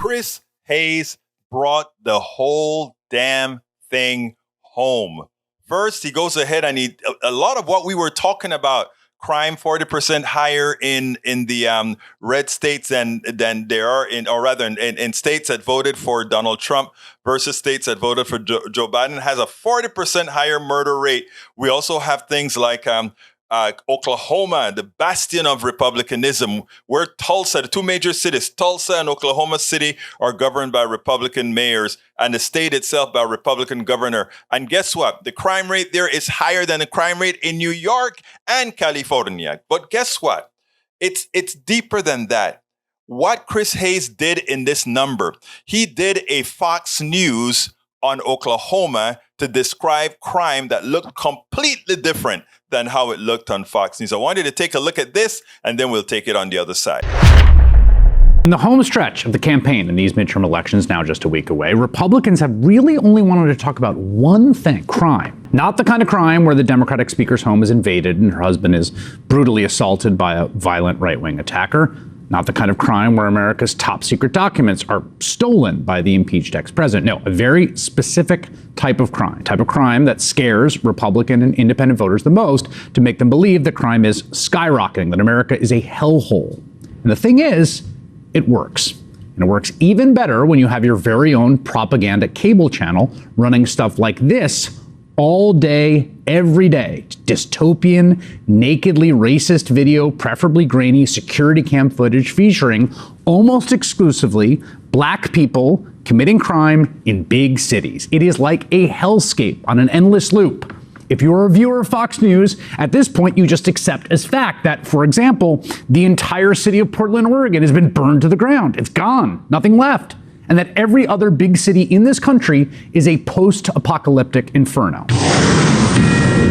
Chris Hayes brought the whole damn thing home. First, he goes ahead and a lot of what we were talking about, crime 40% higher in the red states than there are in states that voted for Donald Trump versus states that voted for Joe Biden, has a 40% higher murder rate. We also have things like Oklahoma, the bastion of republicanism, where Tulsa, the two major cities, Tulsa and Oklahoma City, are governed by Republican mayors, and the state itself by a Republican governor. And guess what? The crime rate there is higher than the crime rate in New York and California. But guess what? It's deeper than that. What Chris Hayes did in this number, he did a Fox News on Oklahoma to describe crime that looked completely different than how it looked on Fox News. I wanted to take a look at this, and then we'll take it on the other side. In the home stretch of the campaign in these midterm elections, now just a week away, Republicans have really only wanted to talk about one thing: crime. Not the kind of crime where the Democratic speaker's home is invaded and her husband is brutally assaulted by a violent right-wing attacker. Not the kind of crime where America's top secret documents are stolen by the impeached ex-president. No, a very specific type of crime that scares Republican and independent voters the most, to make them believe that crime is skyrocketing, that America is a hellhole. And the thing is, it works. And it works even better when you have your very own propaganda cable channel running stuff like this all day, every day. Dystopian, nakedly racist video, preferably grainy security cam footage featuring almost exclusively black people committing crime in big cities. It is like a hellscape on an endless loop. If you're a viewer of Fox News, at this point you just accept as fact that, for example, the entire city of Portland, Oregon has been burned to the ground. It's gone, nothing left. And that every other big city in this country is a post-apocalyptic inferno.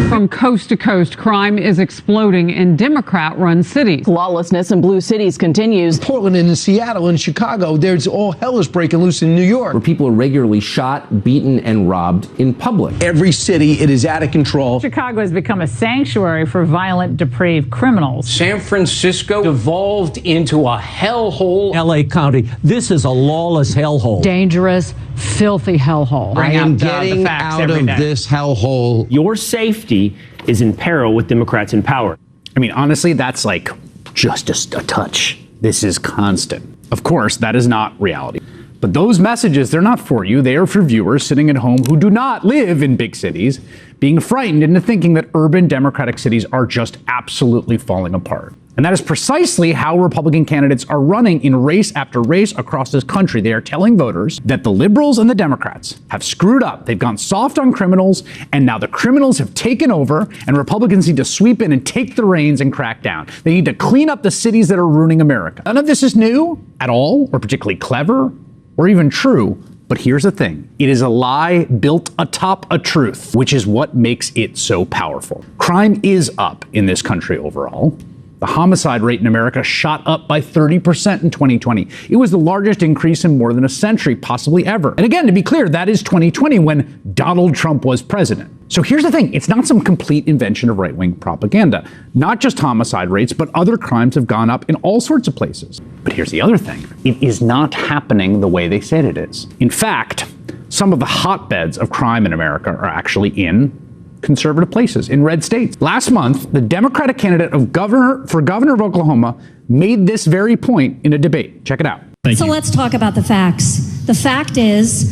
From coast to coast, crime is exploding in Democrat-run cities. Lawlessness in blue cities continues. Portland and in Seattle and Chicago, there's all hell is breaking loose in New York, where people are regularly shot, beaten, and robbed in public. Every city, it is out of control. Chicago has become a sanctuary for violent, depraved criminals. San Francisco devolved into a hellhole. LA County, this is a lawless hellhole. Dangerous, filthy hellhole. I am getting out of this hellhole. Your safety is in peril with Democrats in power. I mean, honestly, that's like just a touch. This is constant. Of course, that is not reality. But those messages, they're not for you. They are for viewers sitting at home who do not live in big cities, being frightened into thinking that urban Democratic cities are just absolutely falling apart. And that is precisely how Republican candidates are running in race after race across this country. They are telling voters that the liberals and the Democrats have screwed up. They've gone soft on criminals, and now the criminals have taken over, and Republicans need to sweep in and take the reins and crack down. They need to clean up the cities that are ruining America. None of this is new at all, or particularly clever, or even true. But here's the thing. It is a lie built atop a truth, which is what makes it so powerful. Crime is up in this country overall. The homicide rate in America shot up by 30% in 2020. It was the largest increase in more than a century, possibly ever. And again, to be clear, that is 2020 when Donald Trump was president. So here's the thing. It's not some complete invention of right-wing propaganda. Not just homicide rates, but other crimes have gone up in all sorts of places. But here's the other thing. It is not happening the way they said it is. In fact, some of the hotbeds of crime in America are actually in conservative places, in red states. Last month, the Democratic candidate for governor of Oklahoma made this very point in a debate. Check it out. So let's talk about the facts. The fact is,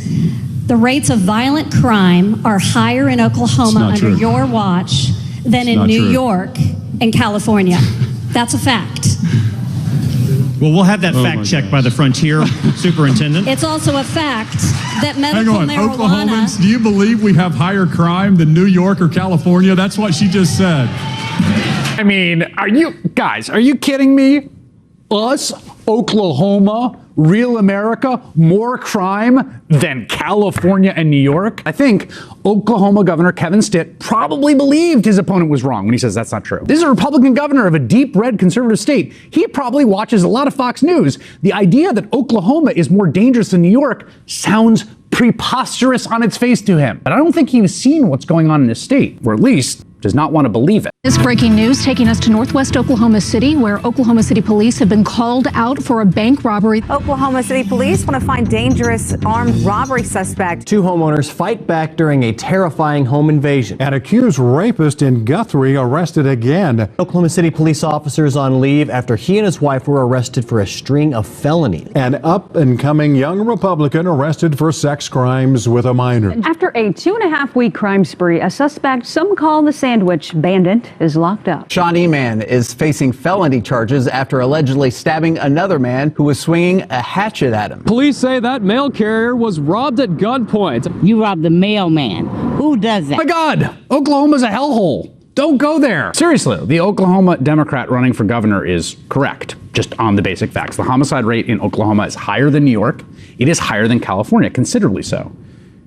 the rates of violent crime are higher in Oklahoma under your watch than in New York and California. That's a fact. Well, we'll have that fact checked by the Frontier Superintendent. It's also a fact that medical marijuana... Oklahomans, do you believe we have higher crime than New York or California? That's what she just said. I mean, are you kidding me? Us, Oklahoma, real America, more crime than California and New York? I think Oklahoma Governor Kevin Stitt probably believed his opponent was wrong when he says that's not true. This is a Republican governor of a deep red conservative state. He probably watches a lot of Fox News. The idea that Oklahoma is more dangerous than New York sounds preposterous on its face to him. But I don't think he's seen what's going on in his state, or at least does not want to believe it. This breaking news taking us to northwest Oklahoma City, where Oklahoma City police have been called out for a bank robbery. Oklahoma City police want to find dangerous armed robbery suspect. 2 homeowners fight back during a terrifying home invasion. An accused rapist in Guthrie arrested again. Oklahoma City police officers on leave after he and his wife were arrested for a string of felonies. An up-and-coming young Republican arrested for sex crimes with a minor. After a 2.5-week crime spree, a suspect some call the Sandwich Bandit is locked up. Sean Eman is facing felony charges after allegedly stabbing another man who was swinging a hatchet at him. Police say that mail carrier was robbed at gunpoint. You robbed the mailman. Who does that? Oh my God, Oklahoma's a hellhole. Don't go there. Seriously, the Oklahoma Democrat running for governor is correct, just on the basic facts. The homicide rate in Oklahoma is higher than New York. It is higher than California, considerably so.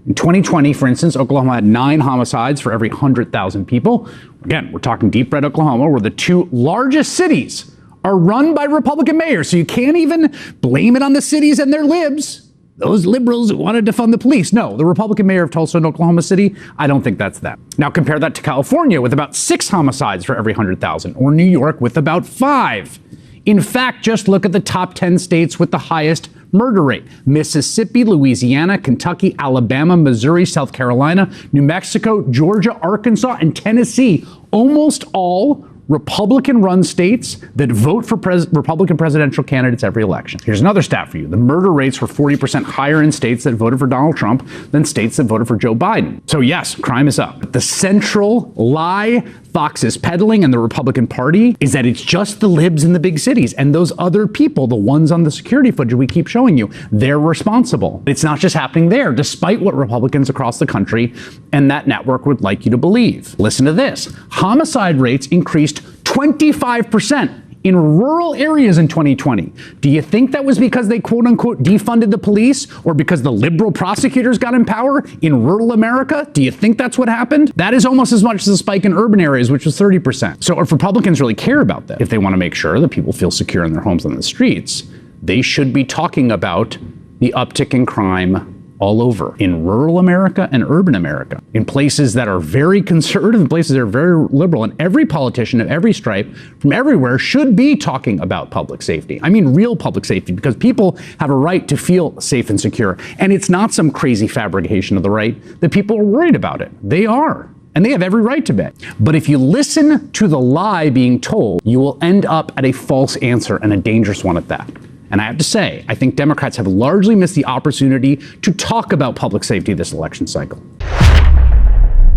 In 2020, for instance, Oklahoma had 9 homicides for every 100,000 people. Again, we're talking deep red Oklahoma, where the 2 largest cities are run by Republican mayors. So you can't even blame it on the cities and their libs, those liberals who wanted to fund the police. No, the Republican mayor of Tulsa and Oklahoma City, I don't think that's them. Now compare that to California with about 6 homicides for every 100,000, or New York with about 5. In fact, just look at the top 10 states with the highest murder rate: Mississippi, Louisiana, Kentucky, Alabama, Missouri, South Carolina, New Mexico, Georgia, Arkansas, and Tennessee. Almost all Republican-run states that vote for Republican presidential candidates every election. Here's another stat for you. The murder rates were 40% higher in states that voted for Donald Trump than states that voted for Joe Biden. So yes, crime is up. The central lie Fox is peddling and the Republican Party is that it's just the libs in the big cities, and those other people, the ones on the security footage we keep showing you, they're responsible. It's not just happening there, despite what Republicans across the country and that network would like you to believe. Listen to this. Homicide rates increased 25% in rural areas in 2020. Do you think that was because they quote unquote defunded the police, or because the liberal prosecutors got in power in rural America? Do you think that's what happened? That is almost as much as the spike in urban areas, which was 30%. So if Republicans really care about that, if they want to make sure that people feel secure in their homes and the streets, they should be talking about the uptick in crime all over, in rural America and urban America, in places that are very conservative and places that are very liberal. And every politician of every stripe from everywhere should be talking about public safety. I mean real public safety, because people have a right to feel safe and secure. And it's not some crazy fabrication of the right that people are worried about it. They are. And they have every right to be. But if you listen to the lie being told, you will end up at a false answer, and a dangerous one at that. And I have to say, I think Democrats have largely missed the opportunity to talk about public safety this election cycle.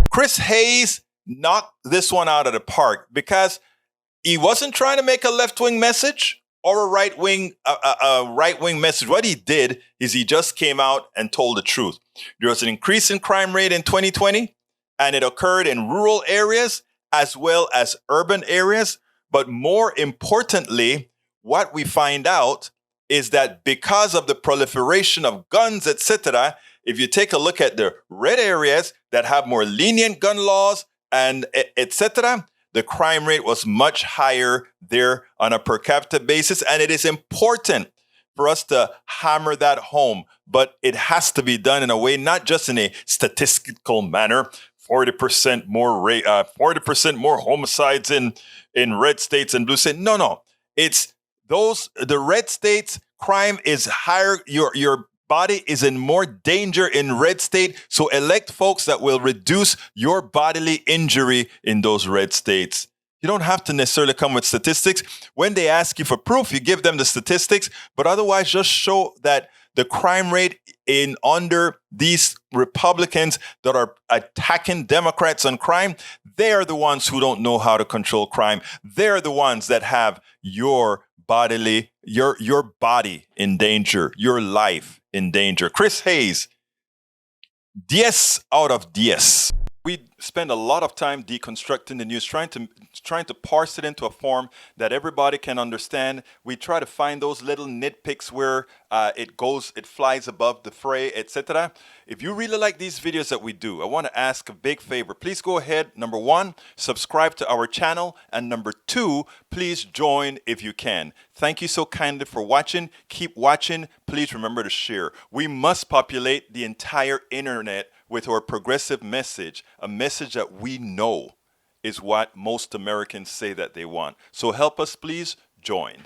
Chris Hayes knocked this one out of the park because he wasn't trying to make a left-wing message or a right-wing message. What he did is he just came out and told the truth. There was an increase in crime rate in 2020, and it occurred in rural areas as well as urban areas. But more importantly, what we find out is that because of the proliferation of guns, etc., if you take a look at the red areas that have more lenient gun laws and etc., the crime rate was much higher there on a per capita basis. And it is important for us to hammer that home, but it has to be done in a way, not just in a statistical manner. 40% more 40% more homicides in red states and blue states. No. It's the red states, crime is higher. Your body is in more danger in red state. So elect folks that will reduce your bodily injury in those red states. You don't have to necessarily come with statistics. When they ask you for proof, you give them the statistics, but otherwise just show that the crime rate in under these Republicans that are attacking Democrats on crime, they're the ones who don't know how to control crime. They're the ones that have your body in danger, your life in danger. Chris Hayes, 10 out of 10. We spend a lot of time deconstructing the news, trying to parse it into a form that everybody can understand. We try to find those little nitpicks where it flies above the fray, etc. If you really like these videos that we do, I want to ask a big favor. Please go ahead. Number 1, subscribe to our channel. And number 2, please join if you can. Thank you so kindly for watching. Keep watching. Please remember to share. We must populate the entire internet with our progressive message, a message that we know is what most Americans say that they want. So help us, please join.